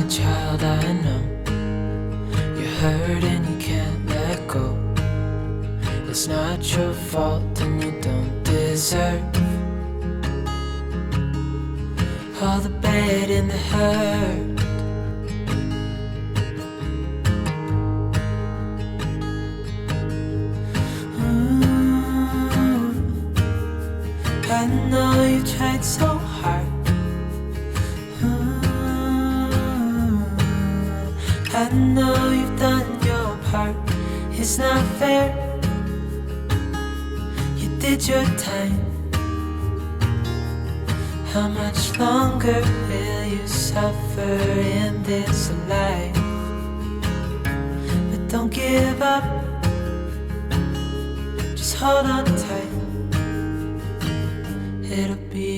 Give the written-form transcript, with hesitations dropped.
child, I know you're hurt and you can't let go. It's not your fault and you don't deserve all the bad and the hurt. I know you tried so hard. I know you've done your part. It's not fair. You did your time. How much longer will you suffer in this life? But don't give up. Just hold on tight. It'll be